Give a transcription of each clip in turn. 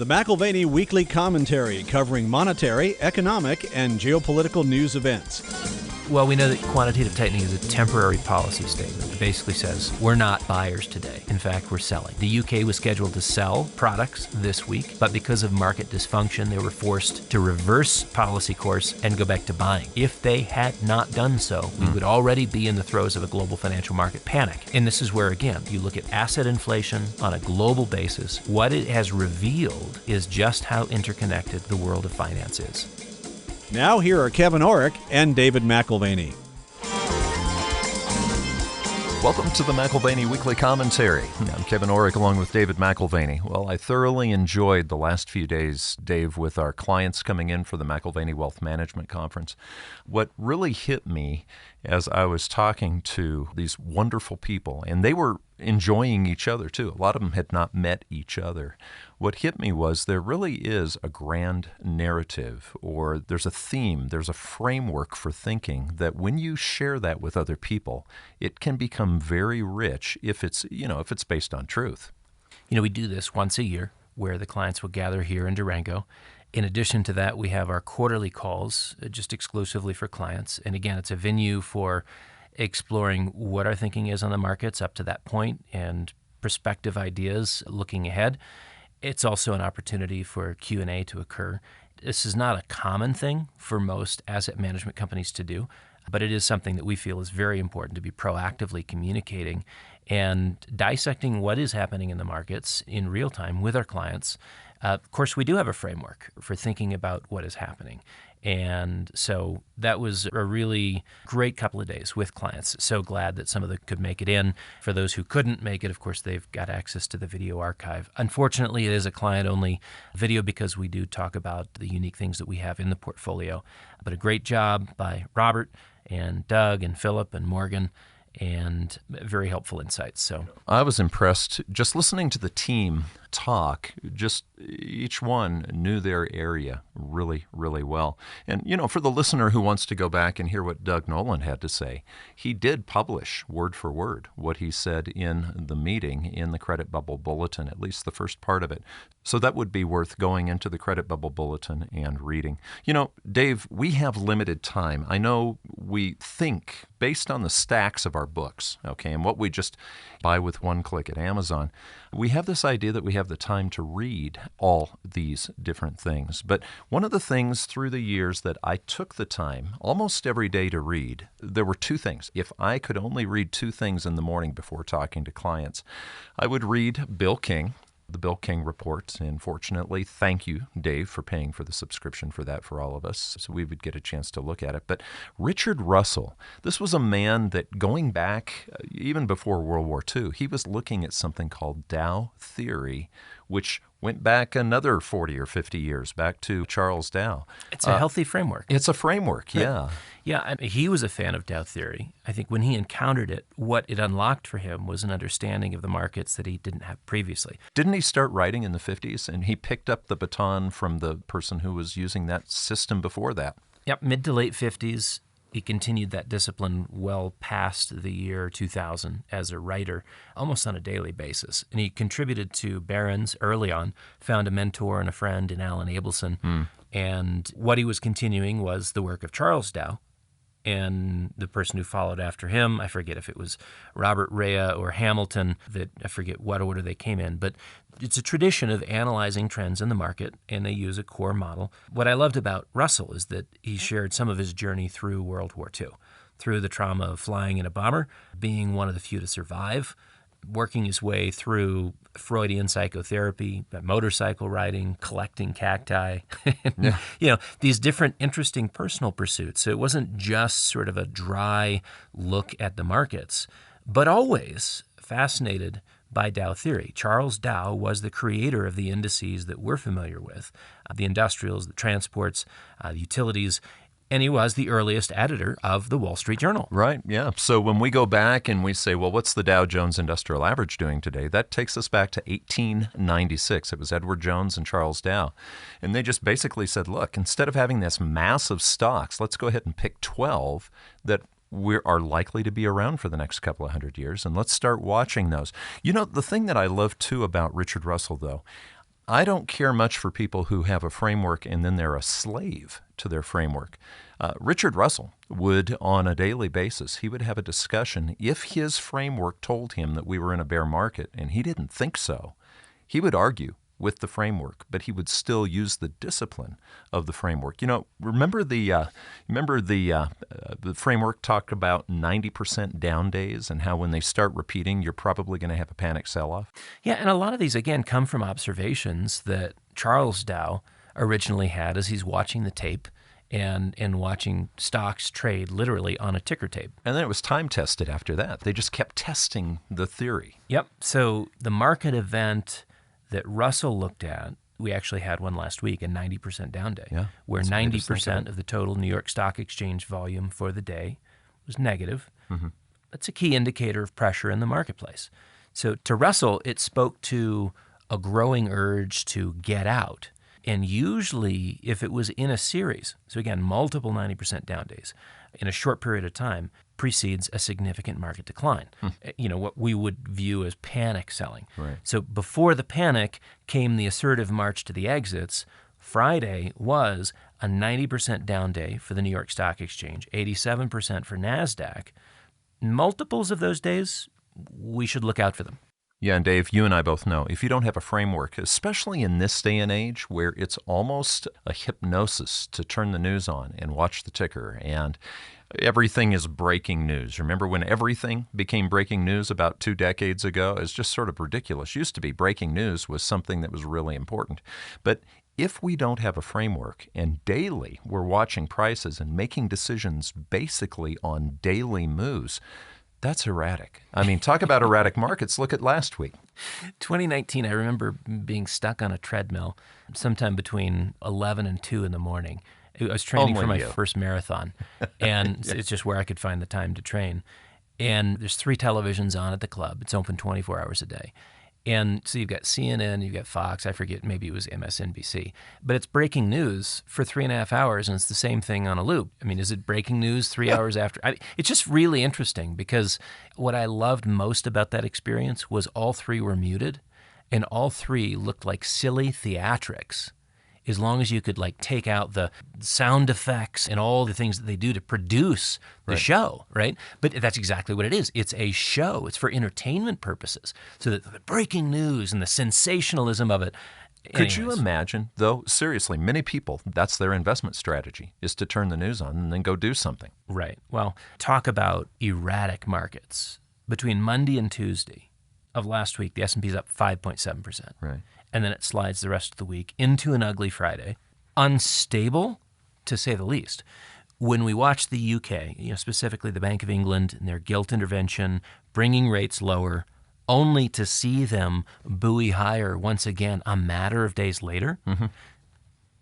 the McAlvany Weekly Commentary, covering monetary, economic, and geopolitical news events. Well, we know that quantitative tightening is a temporary policy statement. It basically says we're not buyers today. In fact, we're selling. The UK was scheduled to sell products this week, but because of market dysfunction, they were forced to reverse policy course and go back to buying. If they had not done so, we would already be in the throes of a global financial market panic. And this is where, again, you look at asset inflation on a global basis. What it has revealed is just how interconnected the world of finance is. Now here are Kevin Orrick and David McAlvany. Welcome to the McAlvany Weekly Commentary. I'm Kevin Orrick along with David McAlvany. Well, I thoroughly enjoyed the last few days, Dave, with our clients coming in for the McAlvany Wealth Management Conference. What really hit me as I was talking to these wonderful people, and they were enjoying each other too. A lot of them had not met each other. What hit me was there really is a grand narrative, or there's a theme, there's a framework for thinking that when you share that with other people, it can become very rich if it's based on truth. We do this once a year where the clients will gather here in Durango. In addition to that, we have our quarterly calls just exclusively for clients. And again, it's a venue for exploring what our thinking is on the markets up to that point and prospective ideas looking ahead. It's also an opportunity for Q&A to occur. This is not a common thing for most asset management companies to do, but it is something that we feel is very important to be proactively communicating and dissecting what is happening in the markets in real time with our clients. Of course, we do have a framework for thinking about what is happening. And so that was a really great couple of days with clients. So glad that some of them could make it in. For those who couldn't make it, of course, they've got access to the video archive. Unfortunately, it is a client-only video because we do talk about the unique things that we have in the portfolio. But a great job by Robert and Doug and Philip and Morgan, and very helpful insights. So I was impressed just listening to the team talk. Just each one knew their area really, really well. And, for the listener who wants to go back and hear what Doug Nolan had to say, he did publish word for word what he said in the meeting in the Credit Bubble Bulletin, at least the first part of it. So that would be worth going into the Credit Bubble Bulletin and reading. Dave, we have limited time. I know we think based on the stacks of our books, okay, and what we just buy with one click at Amazon, we have this idea that we have the time to read all these different things. But one of the things through the years that I took the time almost every day to read, there were two things. If I could only read two things in the morning before talking to clients, I would read Bill King, the Bill King Report, and fortunately, thank you, Dave, for paying for the subscription for that for all of us, so we would get a chance to look at it. But Richard Russell, this was a man that going back, even before World War II, he was looking at something called Dow theory, which went back another 40 or 50 years, back to Charles Dow. it's a healthy framework. It's a framework, yeah. Yeah, he was a fan of Dow theory. I think when he encountered it, what it unlocked for him was an understanding of the markets that he didn't have previously. Didn't he start writing in the 50s, and he picked up the baton from the person who was using that system before that? Yep, mid to late 50s. He continued that discipline well past the year 2000 as a writer, almost on a daily basis. And he contributed to Barron's early on, found a mentor and a friend in Alan Abelson. And what he was continuing was the work of Charles Dow. And the person who followed after him, I forget if it was Robert Rea or Hamilton, I forget what order they came in, but it's a tradition of analyzing trends in the market, and they use a core model. What I loved about Russell is that he shared some of his journey through World War II, through the trauma of flying in a bomber, being one of the few to survive, working his way through Freudian psychotherapy, motorcycle riding, collecting cacti, these different interesting personal pursuits. So it wasn't just sort of a dry look at the markets, but always fascinated by Dow theory. Charles Dow was the creator of the indices that we're familiar with, the industrials, the transports, the utilities, and he was the earliest editor of the Wall Street Journal. Right, yeah. So when we go back and we say, well, what's the Dow Jones Industrial Average doing today? That takes us back to 1896. It was Edward Jones and Charles Dow. And they just basically said, look, instead of having this mass of stocks, let's go ahead and pick 12 that are likely to be around for the next couple of hundred years, and let's start watching those. The thing that I love, too, about Richard Russell, though, I don't care much for people who have a framework and then they're a slave to their framework. Richard Russell would, on a daily basis, he would have a discussion. If his framework told him that we were in a bear market and he didn't think so, he would argue with the framework, but he would still use the discipline of the framework. You know, remember the framework talked about 90% down days and how when they start repeating, you're probably going to have a panic sell-off? Yeah, and a lot of these, again, come from observations that Charles Dow originally had as he's watching the tape and watching stocks trade literally on a ticker tape. And then it was time tested after that. They just kept testing the theory. Yep. So the market event that Russell looked at, we actually had one last week, a 90% down day, where 90% of the total New York Stock Exchange volume for the day was negative. Mm-hmm. That's a key indicator of pressure in the marketplace. So to Russell, it spoke to a growing urge to get out. And usually, if it was in a series, so again, multiple 90% down days, in a short period of time, precedes a significant market decline. You know, what we would view as panic selling. Right. So before the panic came the assertive march to the exits. Friday was a 90% down day for the New York Stock Exchange, 87% for NASDAQ. Multiples of those days, we should look out for them. Yeah, and Dave, you and I both know, if you don't have a framework, especially in this day and age where it's almost a hypnosis to turn the news on and watch the ticker, and everything is breaking news. Remember when everything became breaking news about 2 decades ago? It's just sort of ridiculous. Used to be breaking news was something that was really important. But if we don't have a framework and daily we're watching prices and making decisions basically on daily moves, that's erratic. I mean, talk about erratic markets. Look at last week. 2019, I remember being stuck on a treadmill sometime between 11 and 2 in the morning. I was training for my first marathon, and it's just where I could find the time to train. And there's 3 televisions on at the club. It's open 24 hours a day. And so you've got CNN, you've got Fox, I forget, maybe it was MSNBC. But it's breaking news for 3.5 hours, and it's the same thing on a loop. I mean, is it breaking news 3 hours after? It's just really interesting because what I loved most about that experience was all 3 were muted, and all 3 looked like silly theatrics. As long as you could like take out the sound effects and all the things that they do to produce the show, right? But that's exactly what it is. It's a show. It's for entertainment purposes. So that the breaking news and the sensationalism of it. Could you imagine, though, seriously, many people, that's their investment strategy, is to turn the news on and then go do something. Right. Well, talk about erratic markets. Between Monday and Tuesday of last week, the S&P's up 5.7%. Right. And then it slides the rest of the week into an ugly Friday. Unstable, to say the least. When we watch the UK, specifically the Bank of England and their gilt intervention, bringing rates lower, only to see them buoy higher once again a matter of days later,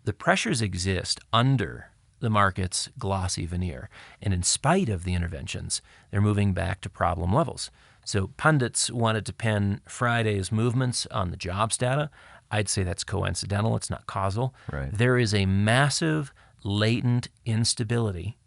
the pressures exist under the market's glossy veneer. And in spite of the interventions, they're moving back to problem levels. So pundits wanted to pin Friday's movements on the jobs data. I'd say that's coincidental. It's not causal. Right. There is a massive latent instability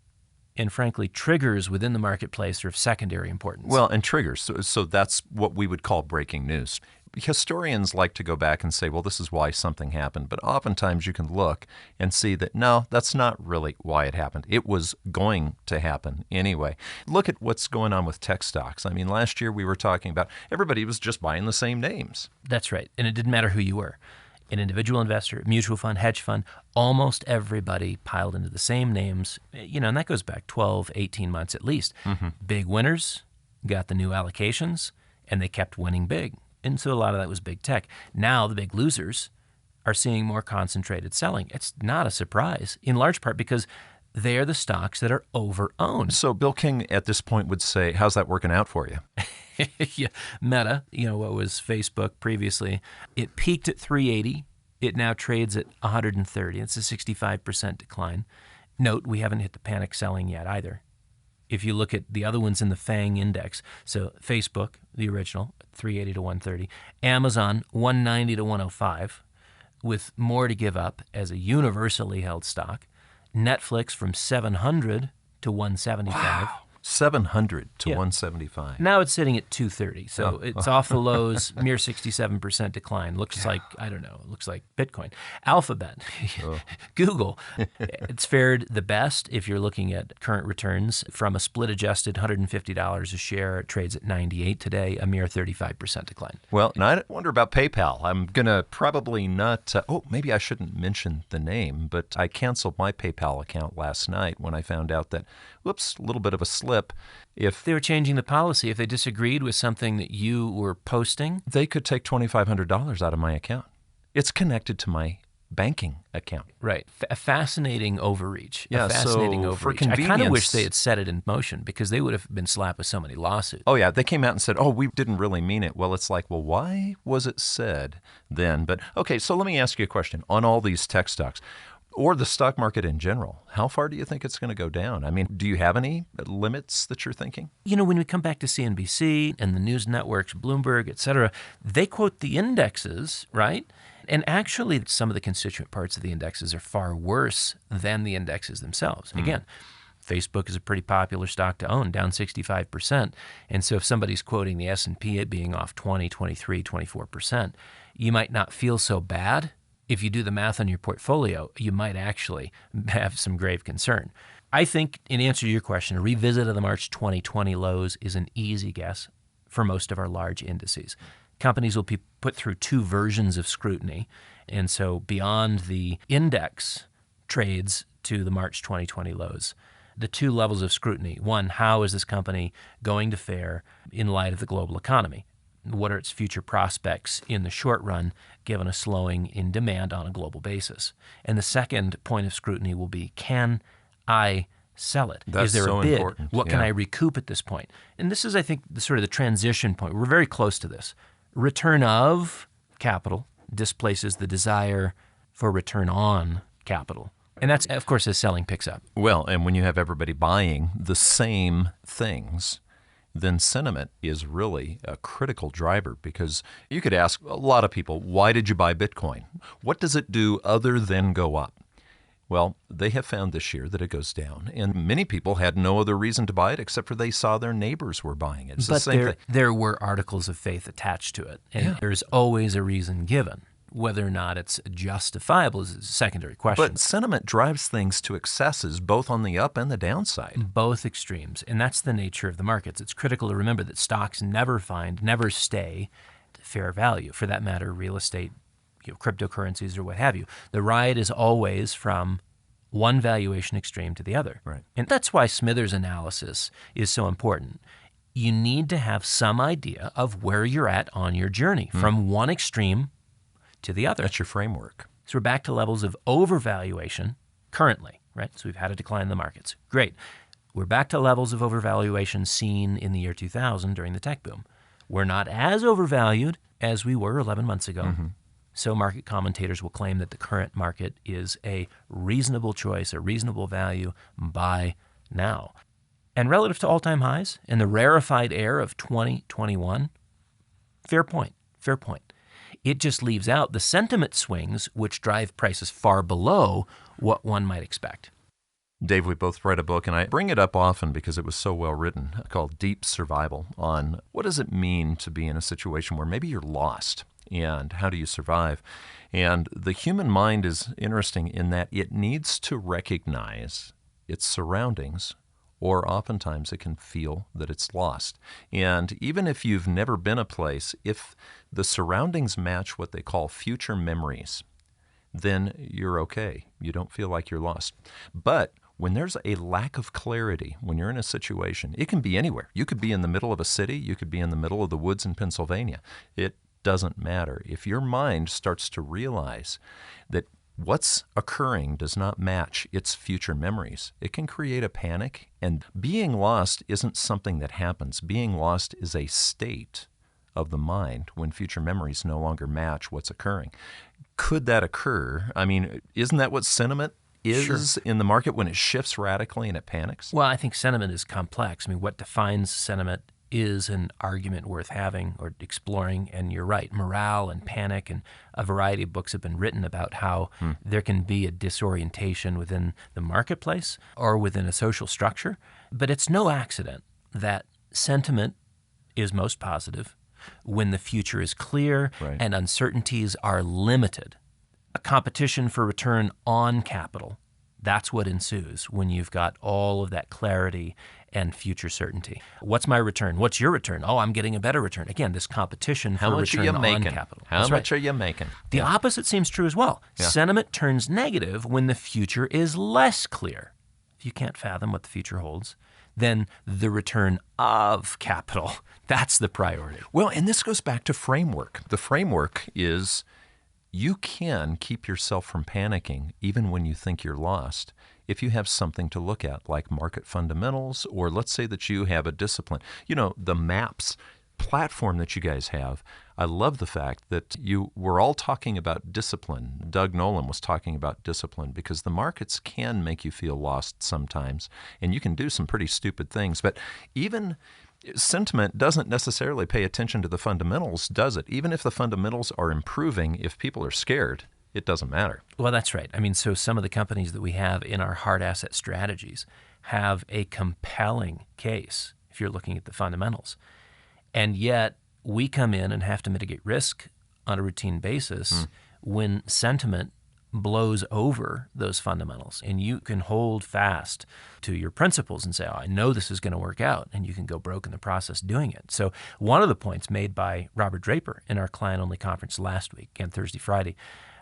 and, frankly, triggers within the marketplace are of secondary importance. Well, and triggers. So that's what we would call breaking news. Historians like to go back and say, well, this is why something happened. But oftentimes you can look and see that, no, that's not really why it happened. It was going to happen anyway. Look at what's going on with tech stocks. I mean, last year we were talking about everybody was just buying the same names. That's right. And it didn't matter who you were. An individual investor, mutual fund, hedge fund, almost everybody piled into the same names. And that goes back 12, 18 months at least. Big winners got the new allocations, and they kept winning big. And so a lot of that was big tech. Now the big losers are seeing more concentrated selling. It's not a surprise, in large part because they are the stocks that are over-owned. So Bill King at this point would say, how's that working out for you? Yeah. Meta, what was Facebook previously, it peaked at 380. It now trades at 130. It's a 65% decline. Note, we haven't hit the panic selling yet either. If you look at the other ones in the FANG index, so Facebook, the original, 380 to 130, Amazon, 190 to 105, with more to give up as a universally held stock, Netflix from 700 to 175. Wow. 700 to Yeah. 175. Now it's sitting at 230, so it's off the lows, mere 67% decline. Looks like, I don't know, it looks like Bitcoin. Alphabet, Google, it's fared the best if you're looking at current returns. From a split-adjusted $150 a share, it trades at 98 today, a mere 35% decline. Well, and I wonder about PayPal. I'm going to probably not, maybe I shouldn't mention the name, but I canceled my PayPal account last night when I found out that, whoops, a little bit of a slip. If they were changing the policy, if they disagreed with something that you were posting, they could take $2,500 out of my account. It's connected to my banking account. Right. A fascinating overreach. Yeah, a fascinating so overreach. for convenience, I kind of wish they had set it in motion because they would have been slapped with so many lawsuits. Oh, yeah. They came out and said, we didn't really mean it. Well, it's like, why was it said then? But, okay, so let me ask you a question. On all these tech stocks, or the stock market in general, how far do you think it's going to go down? I mean, do you have any limits that you're thinking? You know, when we come back to CNBC and the news networks, Bloomberg, et cetera, they quote the indexes, right? And actually, some of the constituent parts of the indexes are far worse than the indexes themselves. Again, Facebook is a pretty popular stock to own, down 65%. And so if somebody's quoting the S&P being off 20, 23, 24%, you might not feel so bad. If you do the math on your portfolio, you might actually have some grave concern. I think, in answer to your question, a revisit of the March 2020 lows is an easy guess for most of our large indices. Companies will be put through two versions of scrutiny. And so beyond the index trades to the March 2020 lows, the two levels of scrutiny. One, how is this company going to fare in light of the global economy? What are its future prospects in the short run, given a slowing in demand on a global basis? And the second point of scrutiny will be, can I sell it? That's is there so a bid? important. What can I recoup at this point? And this is, I think, the transition point. We're very close to this. Return of capital displaces the desire for return on capital. And that's, of course, as selling picks up. Well, and when you have everybody buying the same things, then sentiment is really a critical driver, because you could ask a lot of people, why did you buy Bitcoin? What does it do other than go up? Well, they have found this year that it goes down, and many people had no other reason to buy it except for they saw their neighbors were buying it. It's the same thing. There were articles of faith attached to it, and there's always a reason given. Whether or not it's justifiable is a secondary question. But sentiment drives things to excesses, both on the up and the downside. Both extremes, and that's the nature of the markets. It's critical to remember that stocks never stay at fair value. For that matter, real estate, cryptocurrencies, or what have you. The ride is always from one valuation extreme to the other. Right. And that's why Smithers' analysis is so important. You need to have some idea of where you're at on your journey, from one extreme to the other. That's your framework. So we're back to levels of overvaluation currently, right? So we've had a decline in the markets. Great. We're back to levels of overvaluation seen in the year 2000 during the tech boom. We're not as overvalued as we were 11 months ago. So market commentators will claim that the current market is a reasonable choice, a reasonable value, buy now. And relative to all-time highs and the rarefied air of 2021, fair point. It just leaves out the sentiment swings, which drive prices far below what one might expect. Dave, we both read a book, and I bring it up often because it was so well written, called Deep Survival, on what does it mean to be in a situation where maybe you're lost, and how do you survive? And the human mind is interesting in that it needs to recognize its surroundings, or oftentimes it can feel that it's lost. And even if you've never been a place, if the surroundings match what they call future memories, then you're okay. You don't feel like you're lost. But when there's a lack of clarity, when you're in a situation, it can be anywhere. You could be in the middle of a city. You could be in the middle of the woods in Pennsylvania. It doesn't matter. If your mind starts to realize that what's occurring does not match its future memories, it can create a panic. And being lost isn't something that happens. Being lost is a state of the mind when future memories no longer match what's occurring. Could that occur? I mean, isn't that what sentiment is in the market when it shifts radically and it panics? Well, I think sentiment is complex. I mean, what defines sentiment is an argument worth having or exploring. And you're right, morale and panic, and a variety of books have been written about how there can be a disorientation within the marketplace or within a social structure. But it's no accident that sentiment is most positive when the future is clear and uncertainties are limited. A competition for return on capital, that's what ensues when you've got all of that clarity and future certainty. What's my return? What's your return? Oh, I'm getting a better return. Again, this competition for return on capital. How much are you making? The opposite seems true as well. Yeah. Sentiment turns negative when the future is less clear. If you can't fathom what the future holds, then the return of capital, that's the priority. Well, and this goes back to framework. The framework is you can keep yourself from panicking even when you think you're lost if you have something to look at, like market fundamentals, or let's say that you have a discipline. You know, the MAPS platform that you guys have, I love the fact that you were all talking about discipline. Doug Nolan was talking about discipline because the markets can make you feel lost sometimes, and you can do some pretty stupid things. But even sentiment doesn't necessarily pay attention to the fundamentals, does it? Even if the fundamentals are improving, if people are scared, it doesn't matter. Well, that's right. I mean, so some of the companies that we have in our hard asset strategies have a compelling case if you're looking at the fundamentals. And yet we come in and have to mitigate risk on a routine basis when sentiment blows over those fundamentals. And you can hold fast to your principles and say, oh, I know this is going to work out, and you can go broke in the process doing it. So one of the points made by Robert Draper in our client-only conference last week, again Thursday, Friday,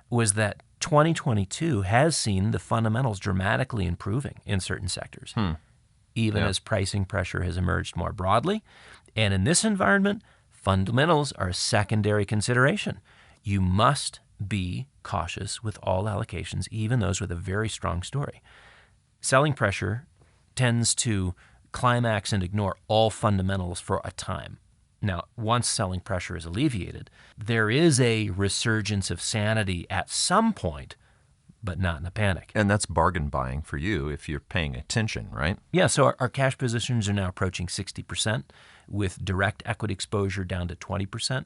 was that 2022 has seen the fundamentals dramatically improving in certain sectors, even as pricing pressure has emerged more broadly. And in this environment, fundamentals are a secondary consideration. You must be cautious with all allocations, even those with a very strong story. Selling pressure tends to climax and ignore all fundamentals for a time. Now, once selling pressure is alleviated, there is a resurgence of sanity at some point, but not in a panic. And that's bargain buying for you if you're paying attention, right? Yeah, so our cash positions are now approaching 60%, with direct equity exposure down to 20%.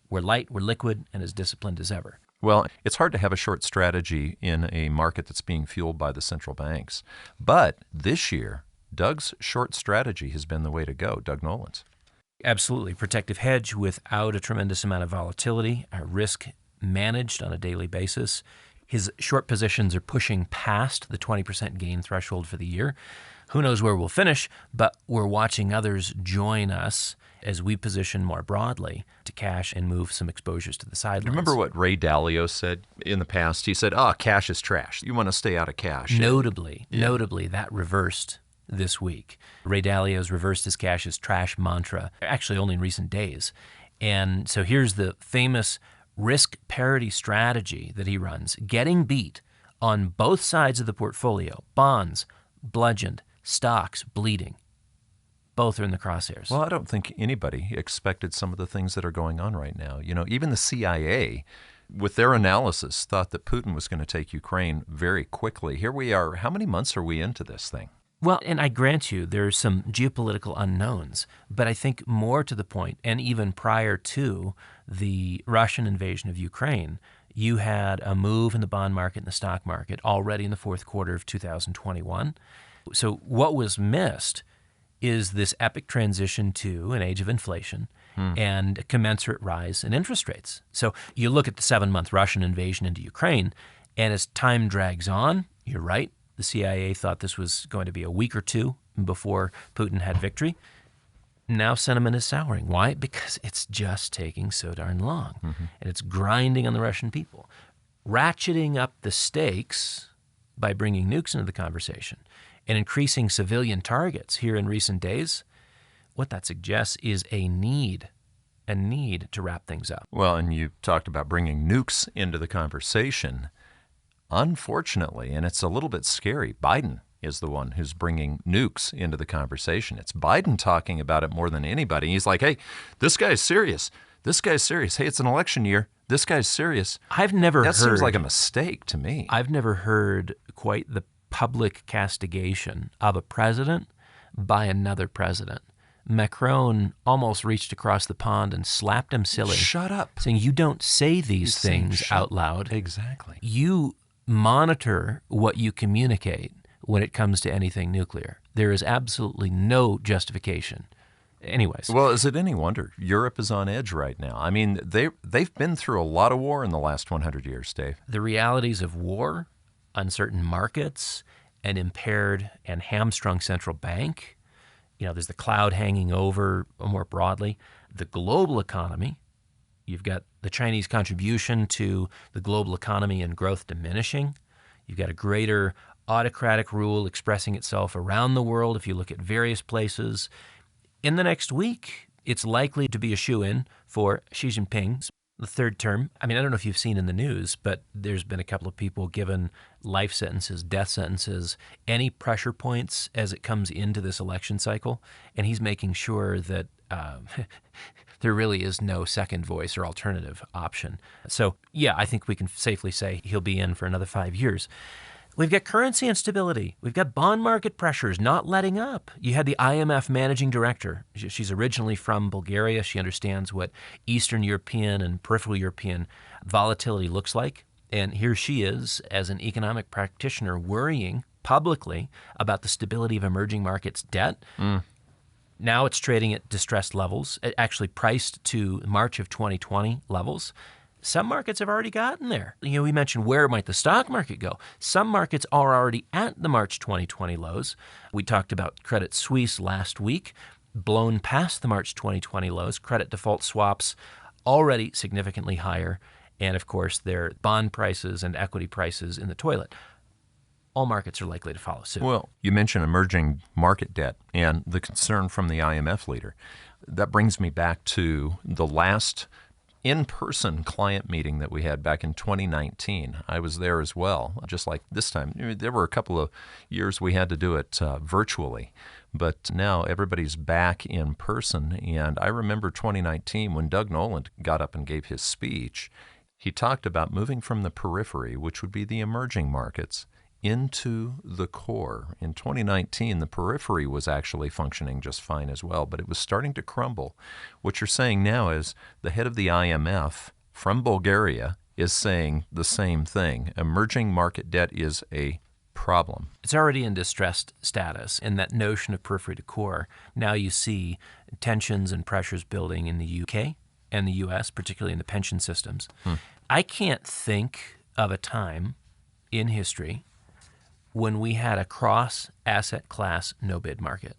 We're light, we're liquid, and as disciplined as ever. Well, it's hard to have a short strategy in a market that's being fueled by the central banks. But this year, Doug's short strategy has been the way to go, Doug Nolan's. Absolutely. Protective hedge without a tremendous amount of volatility, risk managed on a daily basis. His short positions are pushing past the 20% gain threshold for the year. Who knows where we'll finish, but we're watching others join us as we position more broadly to cash and move some exposures to the sidelines. Remember what Ray Dalio said in the past? He said, cash is trash. You want to stay out of cash. Notably, that reversed this week. Ray Dalio's reversed his cash is trash mantra, actually only in recent days. And so here's the famous risk parity strategy that he runs, getting beat on both sides of the portfolio, bonds, bludgeoned, stocks, bleeding. Both are in the crosshairs. Well, I don't think anybody expected some of the things that are going on right now. You know, even the CIA, with their analysis, thought that Putin was going to take Ukraine very quickly. Here we are. How many months are we into this thing? Well, and I grant you, there's some geopolitical unknowns, but I think more to the point, and even prior to the Russian invasion of Ukraine, you had a move in the bond market and the stock market already in the fourth quarter of 2021. So what was missed is this epic transition to an age of inflation and a commensurate rise in interest rates. So you look at the 7-month Russian invasion into Ukraine, and as time drags on, you're right, the CIA thought this was going to be a week or two before Putin had victory. Now sentiment is souring. Why? Because it's just taking so darn long. And it's grinding on the Russian people. Ratcheting up the stakes by bringing nukes into the conversation and increasing civilian targets here in recent days, what that suggests is a need to wrap things up. Well, and you talked about bringing nukes into the conversation. Unfortunately, and it's a little bit scary, Biden is the one who's bringing nukes into the conversation. It's Biden talking about it more than anybody. He's like, hey, this guy's serious. This guy's serious. Hey, it's an election year. This guy's serious. That seems like a mistake to me. I've never heard quite the public castigation of a president by another president Macron almost reached across the pond and slapped him silly. Shut up. Saying, you don't say these things out loud. Exactly. You monitor what you communicate when it comes to anything nuclear. There is absolutely no justification. Anyways. Well, is it any wonder Europe is on edge right now? I mean, they've been through a lot of war in the last 100 years, Dave. The realities of war, uncertain markets, an impaired and hamstrung central bank. There's the cloud hanging over more broadly. The global economy. You've got the Chinese contribution to the global economy and growth diminishing. You've got a greater autocratic rule expressing itself around the world if you look at various places. In the next week, it's likely to be a shoo-in for Xi Jinping's the third term. I don't know if you've seen in the news, but there's been a couple of people given life sentences, death sentences, any pressure points as it comes into this election cycle. And he's making sure that there really is no second voice or alternative option. So, yeah, I think we can safely say he'll be in for another 5 years. We've got currency instability. We've got bond market pressures not letting up. You had the IMF managing director. She's originally from Bulgaria. She understands what Eastern European and peripheral European volatility looks like. And here she is, as an economic practitioner, worrying publicly about the stability of emerging markets' debt. Now it's trading at distressed levels, actually priced to March of 2020 levels. Some markets have already gotten there. We mentioned where might the stock market go. Some markets are already at the March 2020 lows. We talked about Credit Suisse last week, blown past the March 2020 lows. Credit default swaps already significantly higher. And, of course, their bond prices and equity prices in the toilet. All markets are likely to follow suit. Well, you mentioned emerging market debt and the concern from the IMF leader. That brings me back to the last in-person client meeting that we had back in 2019. I was there as well, just like this time. There were a couple of years we had to do it virtually, but now everybody's back in person. And I remember 2019 when Doug Nolan got up and gave his speech. He talked about moving from the periphery, which would be the emerging markets, into the core. In 2019, the periphery was actually functioning just fine as well, but it was starting to crumble. What you're saying now is the head of the IMF from Bulgaria is saying the same thing. Emerging market debt is a problem. It's already in distressed status, and that notion of periphery to core. Now you see tensions and pressures building in the UK and the US, particularly in the pension systems. I can't think of a time in history when we had a cross-asset class no-bid market.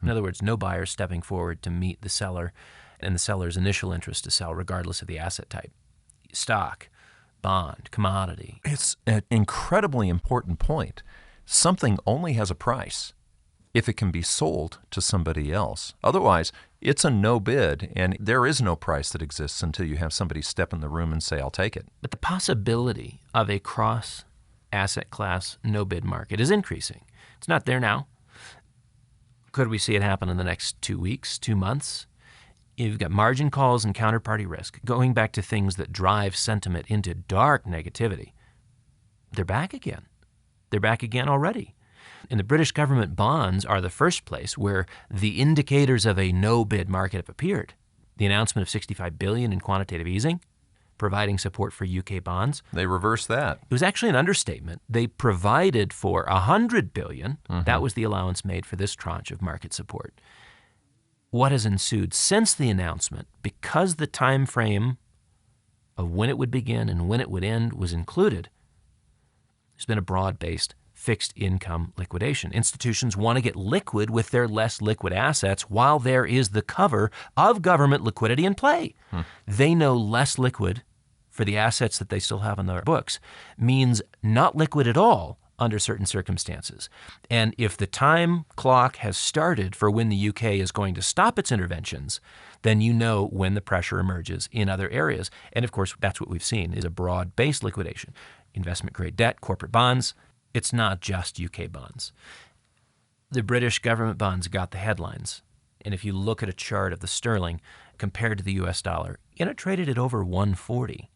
In other words, no buyers stepping forward to meet the seller and the seller's initial interest to sell, regardless of the asset type. Stock, bond, commodity. It's an incredibly important point. Something only has a price if it can be sold to somebody else. Otherwise, it's a no bid, and there is no price that exists until you have somebody step in the room and say, I'll take it. But the possibility of a cross-asset class no-bid market is increasing. It's not there now. Could we see it happen in the next 2 weeks, 2 months? You've got margin calls and counterparty risk, going back to things that drive sentiment into dark negativity. They're back again. They're back again already. And the British government bonds are the first place where the indicators of a no-bid market have appeared. The announcement of $65 billion in quantitative easing, providing support for UK bonds. They reversed that. It was actually an understatement. They provided for $100 billion. That was the allowance made for this tranche of market support. What has ensued since the announcement, because the time frame of when it would begin and when it would end was included, there's been a broad-based fixed income liquidation. Institutions want to get liquid with their less liquid assets while there is the cover of government liquidity in play. They know less liquid for the assets that they still have on their books means not liquid at all under certain circumstances. And if the time clock has started for when the UK is going to stop its interventions, then you know when the pressure emerges in other areas. And of course, that's what we've seen is a broad-based liquidation. Investment-grade debt, corporate bonds. It's not just UK bonds. The British government bonds got the headlines. And if you look at a chart of the sterling compared to the US dollar, it traded at over 140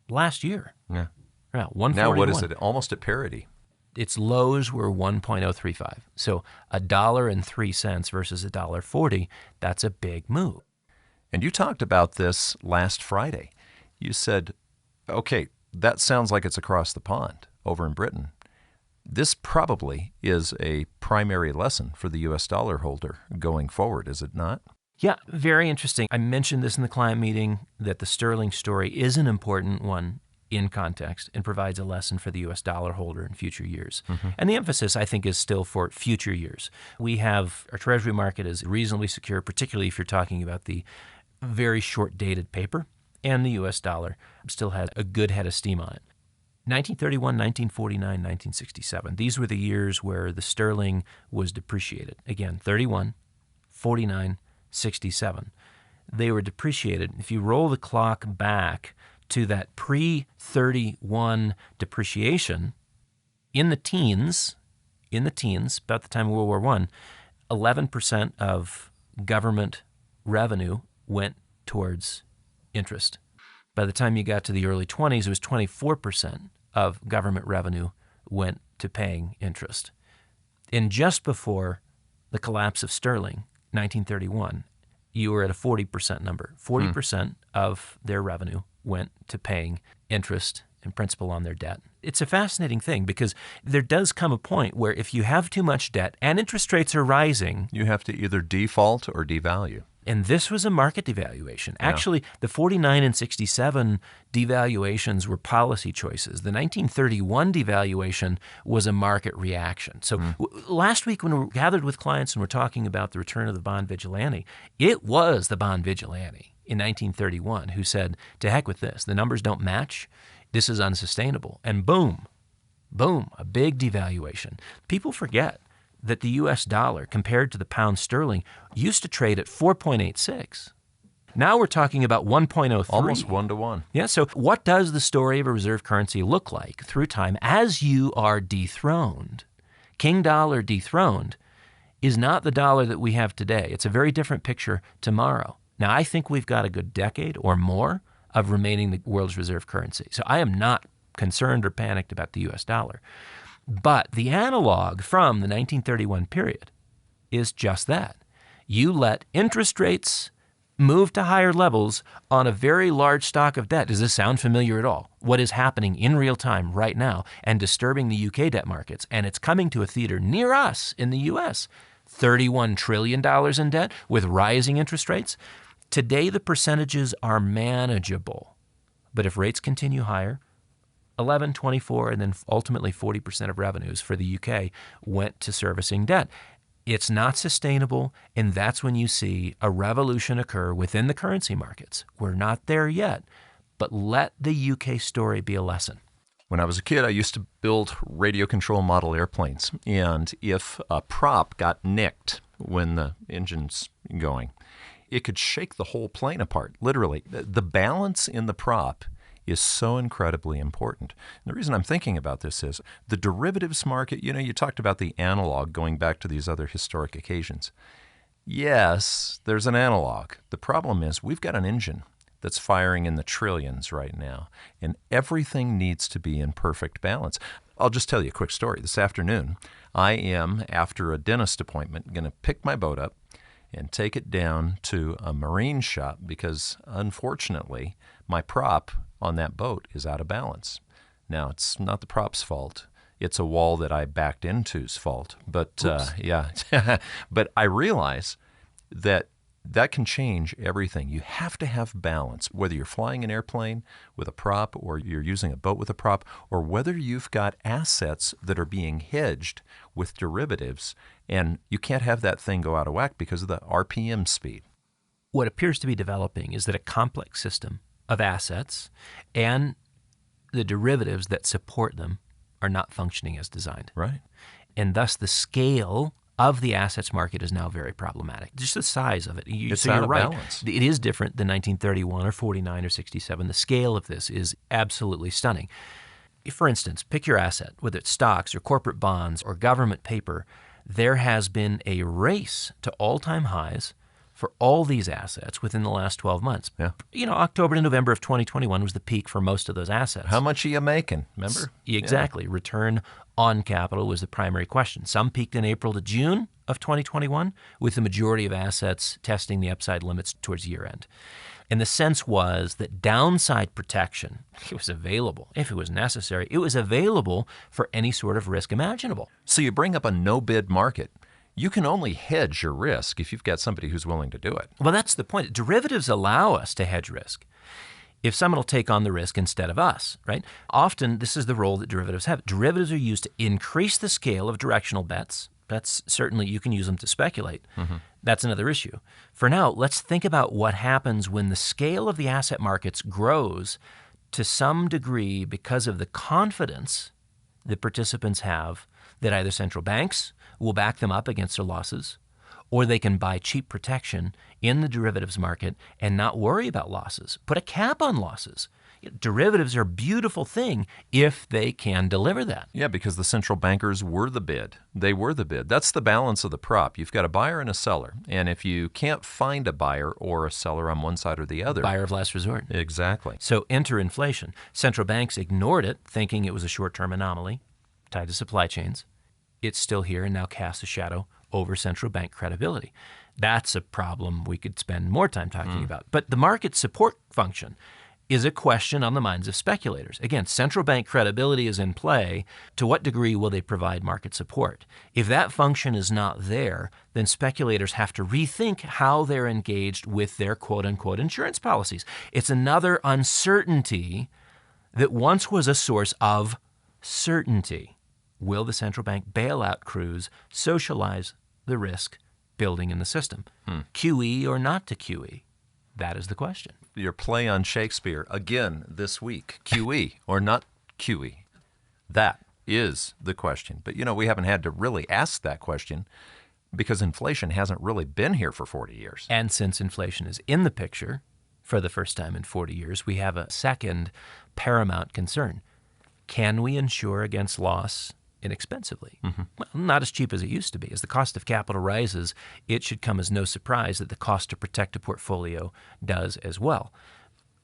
last year. Yeah. Yeah, 141. Now what is it? Almost at parity. Its lows were 1.035. So $1.03 versus $1.40, that's a big move. And you talked about this last Friday. You said, okay, that sounds like it's across the pond over in Britain. This probably is a primary lesson for the U.S. dollar holder going forward, is it not? Yeah, very interesting. I mentioned this in the client meeting that the sterling story is an important one in context and provides a lesson for the U.S. dollar holder in future years. Mm-hmm. And the emphasis, I think, is still for future years. We have our Treasury market is reasonably secure, particularly if you're talking about the very short-dated paper, and the U.S. dollar still has a good head of steam on it. 1931, 1949, 1967. These were the years where the sterling was depreciated. Again, 31, 49, 67. They were depreciated. If you roll the clock back to that pre-31 depreciation, in the teens, about the time of World War I, 11% of government revenue went towards interest. By the time you got to the early 20s, it was 24% of government revenue went to paying interest. And just before the collapse of sterling, 1931, you were at a 40% number. 40% of their revenue went to paying interest and principal on their debt. It's a fascinating thing because there does come a point where if you have too much debt and interest rates are rising, you have to either default or devalue. And this was a market devaluation. Actually, the 49 and 67 devaluations were policy choices. The 1931 devaluation was a market reaction. So last week when we gathered with clients and we're talking about the return of the bond vigilante, it was the bond vigilante in 1931 who said, to heck with this. The numbers don't match. This is unsustainable. And boom, a big devaluation. People forget that the U.S. dollar, compared to the pound sterling, used to trade at 4.86. Now we're talking about 1.03. Almost 1-to-1. Yeah, so what does the story of a reserve currency look like through time as you are dethroned? King dollar dethroned is not the dollar that we have today. It's a very different picture tomorrow. Now, I think we've got a good decade or more of remaining the world's reserve currency. So I am not concerned or panicked about the U.S. dollar. But the analog from the 1931 period is just that. You let interest rates move to higher levels on a very large stock of debt. Does this sound familiar at all? What is happening in real time right now and disturbing the UK debt markets? And it's coming to a theater near us in the US. $31 trillion in debt with rising interest rates. Today, the percentages are manageable. But if rates continue higher, 11, 24, and then ultimately 40% of revenues for the UK went to servicing debt. It's not sustainable, and that's when you see a revolution occur within the currency markets. We're not there yet, but let the UK story be a lesson. When I was a kid, I used to build radio control model airplanes, and if a prop got nicked when the engine's going, it could shake the whole plane apart, literally. The balance in the prop is so incredibly important. And the reason I'm thinking about this is the derivatives market, you talked about the analog going back to these other historic occasions. Yes, there's an analog. The problem is we've got an engine that's firing in the trillions right now, and everything needs to be in perfect balance. I'll just tell you a quick story. This afternoon, I am, after a dentist appointment, going to pick my boat up and take it down to a marine shop because, unfortunately, my prop on that boat is out of balance. Now, it's not the prop's fault. It's a wall that I backed into's fault. But, but I realize that can change everything. You have to have balance, whether you're flying an airplane with a prop or you're using a boat with a prop, or whether you've got assets that are being hedged with derivatives, and you can't have that thing go out of whack because of the RPM speed. What appears to be developing is that a complex system of assets and the derivatives that support them are not functioning as designed. Right. And thus the scale of the assets market is now very problematic. Just the size of it. It's out of balance. It is different than 1931 or 49 or 67. The scale of this is absolutely stunning. For instance, pick your asset, whether it's stocks or corporate bonds or government paper. There has been a race to all-time highs for all these assets within the last 12 months. Yeah. October to November of 2021 was the peak for most of those assets. How much are you making? Remember? Exactly. Yeah. Return on capital was the primary question. Some peaked in April to June of 2021, with the majority of assets testing the upside limits towards year end. And the sense was that downside protection, it was available. If it was necessary, it was available for any sort of risk imaginable. So you bring up a no-bid market. You can only hedge your risk if you've got somebody who's willing to do it. Well, that's the point. Derivatives allow us to hedge risk if someone will take on the risk instead of us, right? Often, this is the role that derivatives have. Derivatives are used to increase the scale of directional bets. That's certainly, you can use them to speculate. Mm-hmm. That's another issue. For now, let's think about what happens when the scale of the asset markets grows to some degree because of the confidence that participants have that either central banks will back them up against their losses, or they can buy cheap protection in the derivatives market and not worry about losses. Put a cap on losses. Derivatives are a beautiful thing if they can deliver that. Yeah, because the central bankers were the bid. They were the bid. That's the balance of the prop. You've got a buyer and a seller. And if you can't find a buyer or a seller on one side or the other... Buyer of last resort. Exactly. So enter inflation. Central banks ignored it, thinking it was a short-term anomaly tied to supply chains. It's still here and now casts a shadow over central bank credibility. That's a problem we could spend more time talking about. But the market support function is a question on the minds of speculators. Again, central bank credibility is in play. To what degree will they provide market support? If that function is not there, then speculators have to rethink how they're engaged with their quote-unquote insurance policies. It's another uncertainty that once was a source of certainty. Will the central bank bail out crews, socialize the risk building in the system? QE or not to QE? That is the question. Your play on Shakespeare again this week. QE or not QE? That is the question. But, we haven't had to really ask that question because inflation hasn't really been here for 40 years. And since inflation is in the picture for the first time in 40 years, we have a second paramount concern. Can we insure against loss inexpensively? Mm-hmm. Well, not as cheap as it used to be. As the cost of capital rises, it should come as no surprise that the cost to protect a portfolio does as well.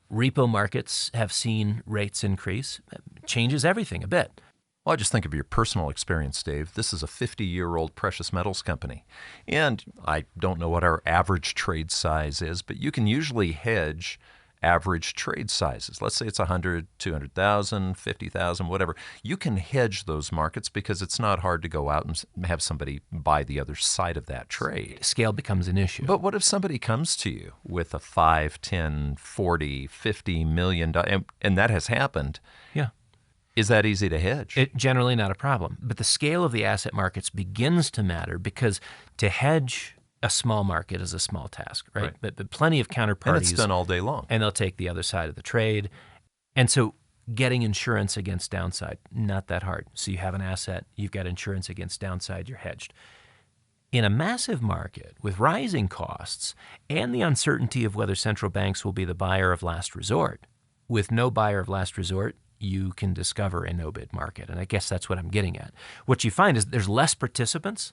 Repo markets have seen rates increase. It changes everything a bit. Well, I just think of your personal experience, Dave. This is a 50-year-old precious metals company. And I don't know what our average trade size is, but you can usually hedge average trade sizes. Let's say it's 100, 200,000, 50,000, whatever. You can hedge those markets because it's not hard to go out and have somebody buy the other side of that trade. Scale becomes an issue. But what if somebody comes to you with a 5, 10, 40, 50 million, and that has happened? Yeah. Is that easy to hedge? Generally not a problem. But the scale of the asset markets begins to matter because to hedge a small market is a small task, right? But plenty of counterparties. And it's done all day long. And they'll take the other side of the trade. And so getting insurance against downside, not that hard. So you have an asset, you've got insurance against downside, you're hedged. In a massive market with rising costs and the uncertainty of whether central banks will be the buyer of last resort, with no buyer of last resort, you can discover a no-bid market. And I guess that's what I'm getting at. What you find is there's less participants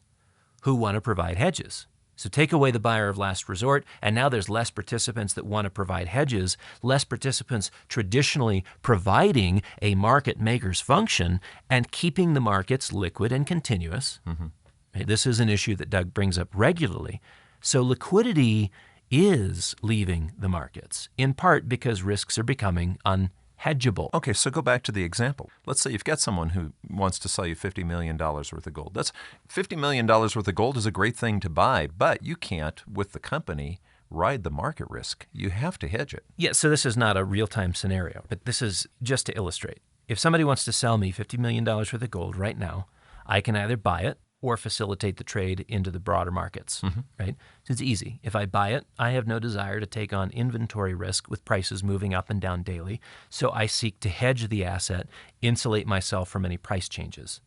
who want to provide hedges. So take away the buyer of last resort, and now there's less participants that want to provide hedges, less participants traditionally providing a market maker's function and keeping the markets liquid and continuous. Mm-hmm. This is an issue that Doug brings up regularly. So liquidity is leaving the markets, in part because risks are becoming unhedgeable. Okay, so go back to the example. Let's say you've got someone who wants to sell you $50 million worth of gold. That's $50 million worth of gold is a great thing to buy, but you can't, with the company, ride the market risk. You have to hedge it. Yeah, so this is not a real-time scenario, but this is just to illustrate. If somebody wants to sell me $50 million worth of gold right now, I can either buy it or facilitate the trade into the broader markets, right? So it's easy. If I buy it, I have no desire to take on inventory risk with prices moving up and down daily, so I seek to hedge the asset, insulate myself from any price changes.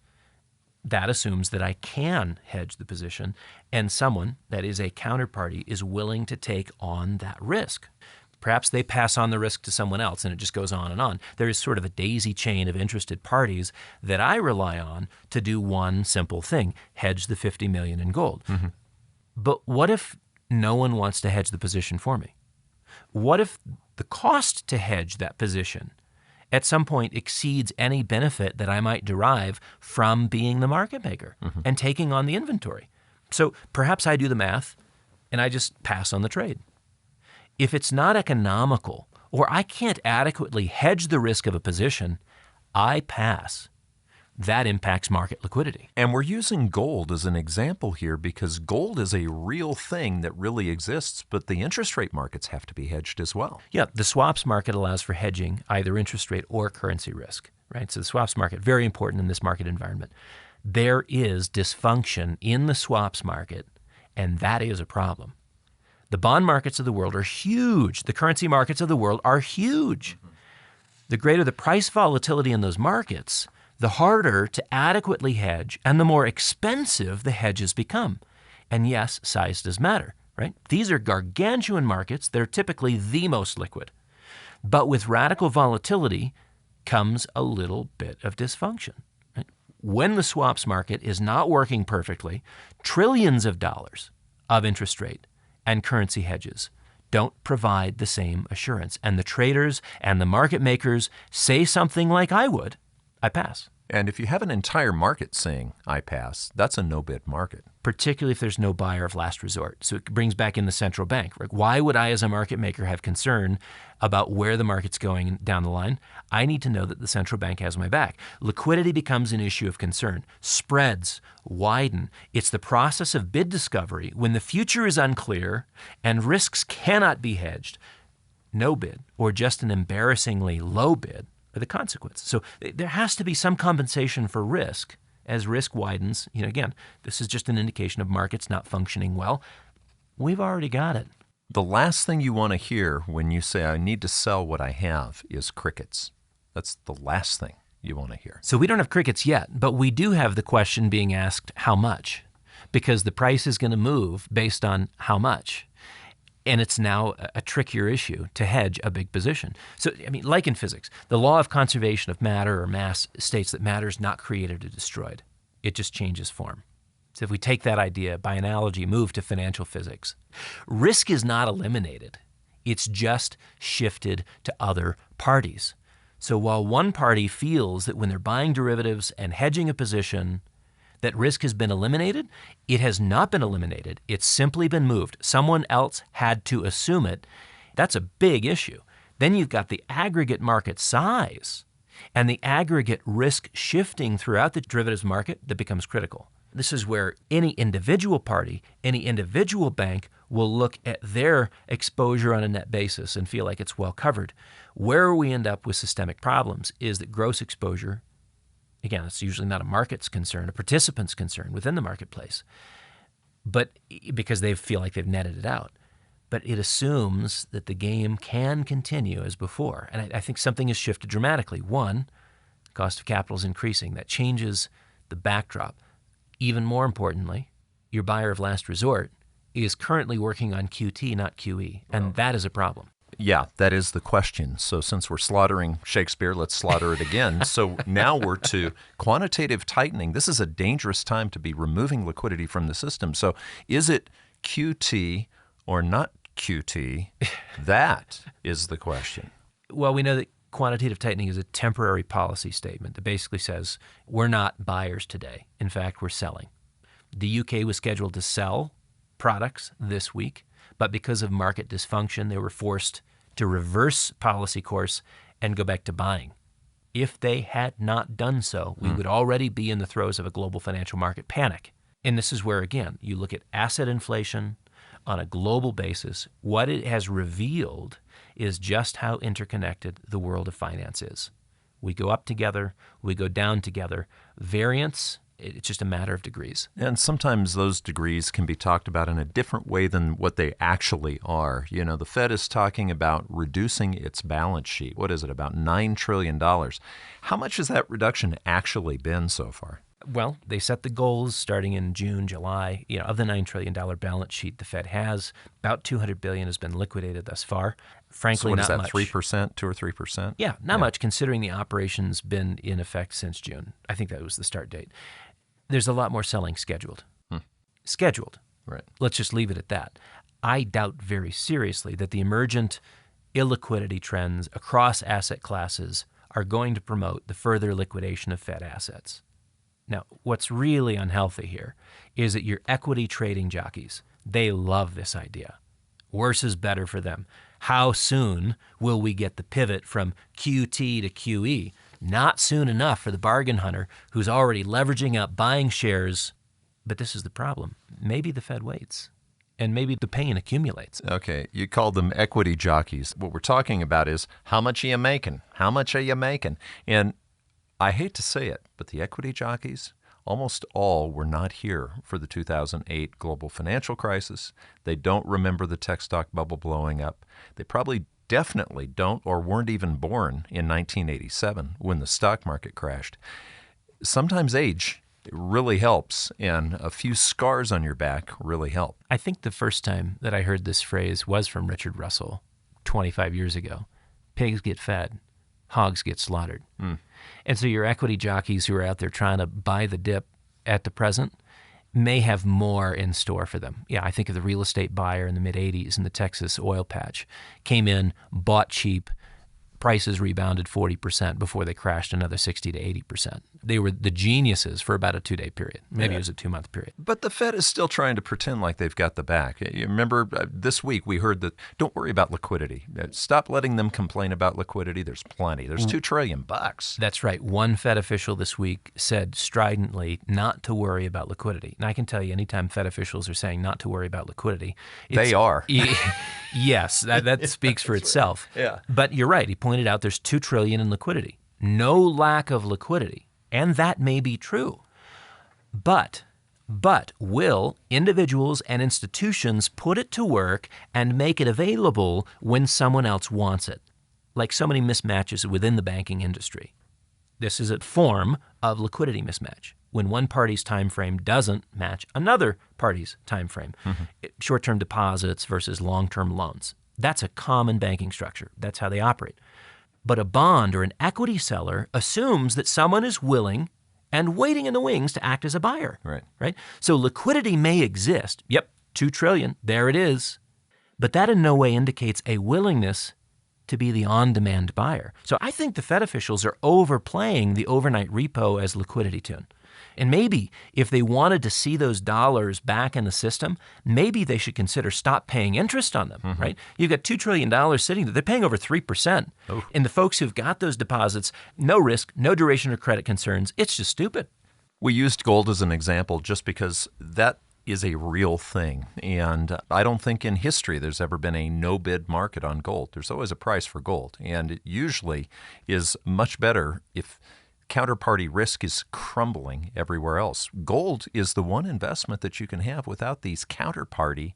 That assumes that I can hedge the position, and someone, that is a counterparty, is willing to take on that risk. Perhaps they pass on the risk to someone else, and it just goes on and on. There is sort of a daisy chain of interested parties that I rely on to do one simple thing, hedge the $50 million in gold. Mm-hmm. But what if no one wants to hedge the position for me. What if the cost to hedge that position at some point exceeds any benefit that I might derive from being the market maker and taking on the inventory? So perhaps I do the math and I just pass on the trade. If it's not economical or I can't adequately hedge the risk of a position, I pass. That impacts market liquidity. And we're using gold as an example here because gold is a real thing that really exists, but the interest rate markets have to be hedged as well. Yeah, the swaps market allows for hedging either interest rate or currency risk, right? So the swaps market, very important in this market environment. There is dysfunction in the swaps market, and that is a problem. The bond markets of the world are huge. The currency markets of the world are huge. The greater the price volatility in those markets, the harder to adequately hedge and the more expensive the hedges become. And yes, size does matter, right? These are gargantuan markets. They're typically the most liquid. But with radical volatility comes a little bit of dysfunction. Right? When the swaps market is not working perfectly, trillions of dollars of interest rate and currency hedges don't provide the same assurance. And the traders and the market makers say something like I would, I pass. And if you have an entire market saying, I pass, that's a no-bid market. Particularly if there's no buyer of last resort. So it brings back in the central bank. Right? Why would I as a market maker have concern about where the market's going down the line? I need to know that the central bank has my back. Liquidity becomes an issue of concern. Spreads widen. It's the process of bid discovery when the future is unclear and risks cannot be hedged. No bid, or just an embarrassingly low bid, are the consequence. So there has to be some compensation for risk. As risk widens, again, this is just an indication of markets not functioning well. We've already got it. The last thing you want to hear when you say, I need to sell what I have, is crickets. That's the last thing you want to hear. So we don't have crickets yet, but we do have the question being asked, how much? Because the price is going to move based on how much. And it's now a trickier issue to hedge a big position. So, like in physics, the law of conservation of matter or mass states that matter is not created or destroyed. It just changes form. So if we take that idea, by analogy, move to financial physics, risk is not eliminated. It's just shifted to other parties. So while one party feels that when they're buying derivatives and hedging a position, that risk has been eliminated, it has not been eliminated. It's simply been moved. Someone else had to assume it. That's a big issue. Then you've got the aggregate market size and the aggregate risk shifting throughout the derivatives market that becomes critical. This is where any individual party, any individual bank will look at their exposure on a net basis and feel like it's well covered. Where we end up with systemic problems is that gross exposure, again, it's usually not a market's concern, a participant's concern within the marketplace, but because they feel like they've netted it out. But it assumes that the game can continue as before. And I think something has shifted dramatically. One, the cost of capital is increasing. That changes the backdrop. Even more importantly, your buyer of last resort is currently working on QT, not QE, and that is a problem. Yeah, that is the question. So since we're slaughtering Shakespeare, let's slaughter it again. So now we're to quantitative tightening. This is a dangerous time to be removing liquidity from the system. So is it QT or not QT? That is the question. Well, we know that quantitative tightening is a temporary policy statement that basically says we're not buyers today. In fact, we're selling. The UK was scheduled to sell products this week, but because of market dysfunction, they were forced to reverse policy course and go back to buying. If they had not done so, we would already be in the throes of a global financial market panic. And this is where, again, you look at asset inflation on a global basis. What it has revealed is just how interconnected the world of finance is. We go up together, we go down together. Variance, it's just a matter of degrees. And sometimes those degrees can be talked about in a different way than what they actually are. You know, the Fed is talking about reducing its balance sheet. What is it, about $9 trillion? How much has that reduction actually been so far? Well, they set the goals starting in June, July. Of the $9 trillion balance sheet the Fed has, about $200 billion has been liquidated thus far. Frankly, so what is not that, much. 3%, 2 or 3%? Yeah, not much considering the operation's been in effect since June. I think that was the start date. There's a lot more selling scheduled. Scheduled. Right. Let's just leave it at that. I doubt very seriously that the emergent illiquidity trends across asset classes are going to promote the further liquidation of Fed assets. Now, what's really unhealthy here is that your equity trading jockeys, they love this idea. Worse is better for them. How soon will we get the pivot from QT to QE? Not soon enough for the bargain hunter who's already leveraging up, buying shares. But this is the problem. Maybe the Fed waits, and maybe the pain accumulates. Okay, you called them equity jockeys. What we're talking about is how much are you making? How much are you making? And I hate to say it, but the equity jockeys, almost all were not here for the 2008 global financial crisis. They don't remember the tech stock bubble blowing up. They probably definitely don't or weren't even born in 1987 when the stock market crashed. Sometimes age really helps, and a few scars on your back really help. I think the first time that I heard this phrase was from Richard Russell 25 years ago. Pigs get fed, hogs get slaughtered. And so your equity jockeys who are out there trying to buy the dip at the present may have more in store for them. Yeah, I think of the real estate buyer in the mid-'80s in the Texas oil patch. Came in, bought cheap, prices rebounded 40% before they crashed another 60 to 80%. They were the geniuses for about a 2-day period. Maybe it was a 2-month period. But the Fed is still trying to pretend like they've got the back. You remember this week we heard that don't worry about liquidity. Stop letting them complain about liquidity. There's plenty. There's $2 trillion. That's right. One Fed official this week said stridently not to worry about liquidity. And I can tell you anytime Fed officials are saying not to worry about liquidity, they are. Yes, that speaks for itself. Right. Yeah. But you're right. He pointed out there's $2 trillion in liquidity. No lack of liquidity. And that may be true. But will individuals and institutions put it to work and make it available when someone else wants it? Like so many mismatches within the banking industry. This is a form of liquidity mismatch. When one party's time frame doesn't match another party's time frame. Short-term deposits versus long-term loans. That's a common banking structure. That's how they operate. But a bond or an equity seller assumes that someone is willing and waiting in the wings to act as a buyer. Right? So liquidity may exist. Yep, $2 trillion, there it is. But that in no way indicates a willingness to be the on-demand buyer. So I think the Fed officials are overplaying the overnight repo as liquidity tune. And maybe if they wanted to see those dollars back in the system, maybe they should consider stop paying interest on them, right? You've got $2 trillion sitting there. They're paying over 3%. And the folks who've got those deposits, no risk, no duration or credit concerns. It's just stupid. We used gold as an example just because that is a real thing. And I don't think in history there's ever been a no-bid market on gold. There's always a price for gold. And it usually is much better if counterparty risk is crumbling everywhere else. Gold is the one investment that you can have without these counterparty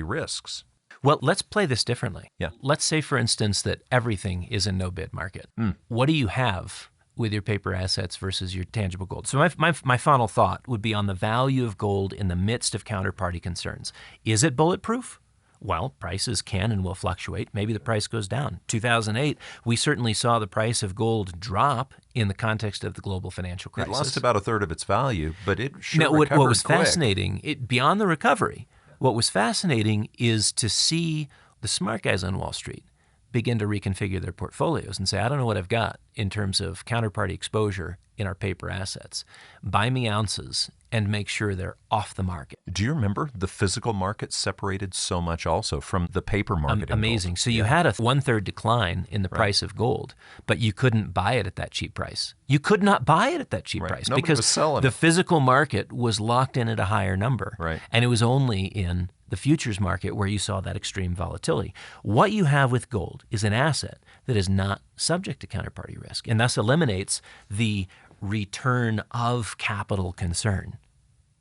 risks. Well, let's play this differently. Yeah. Let's say, for instance, that everything is a no-bid market. What do you have with your paper assets versus your tangible gold? So my final thought would be on the value of gold in the midst of counterparty concerns. Is it bulletproof? Well, prices can and will fluctuate. Maybe the price goes down. 2008, we certainly saw the price of gold drop in the context of the global financial crisis. It lost about a third of its value, but it sure now, recovered what was quick. fascinating, beyond the recovery, what was fascinating is to see the smart guys on Wall Street begin to reconfigure their portfolios and say, I don't know what I've got in terms of counterparty exposure in our paper assets. Buy me ounces and make sure they're off the market. Do you remember the physical market separated so much also from the paper market? Amazing. So you had a 1/3 decline in the price of gold, but you couldn't buy it at that cheap price. You could not buy it at that cheap price Nobody because was selling the it. physical market was locked in at a higher number. Right. And it was only in the futures market where you saw that extreme volatility. What you have with gold is an asset that is not subject to counterparty risk and thus eliminates the return of capital concern.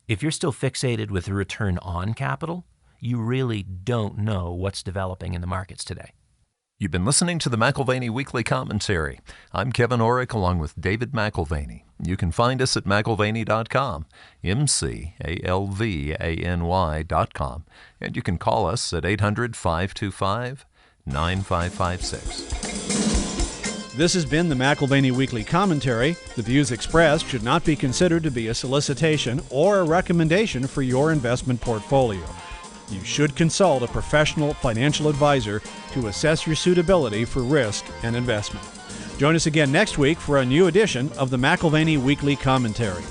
If you're still fixated with the return on capital, you really don't know what's developing in the markets today. You've been listening to the McAlvany Weekly Commentary. I'm Kevin Orrick along with David McAlvany. You can find us at McAlvany.com, McAlvany.com, and you can call us at 800-525-9556. This has been the McAlvany Weekly Commentary. The views expressed should not be considered to be a solicitation or a recommendation for your investment portfolio. you should consult a professional financial advisor to assess your suitability for risk and investment. Join us again next week for a new edition of the McAlvany Weekly Commentary.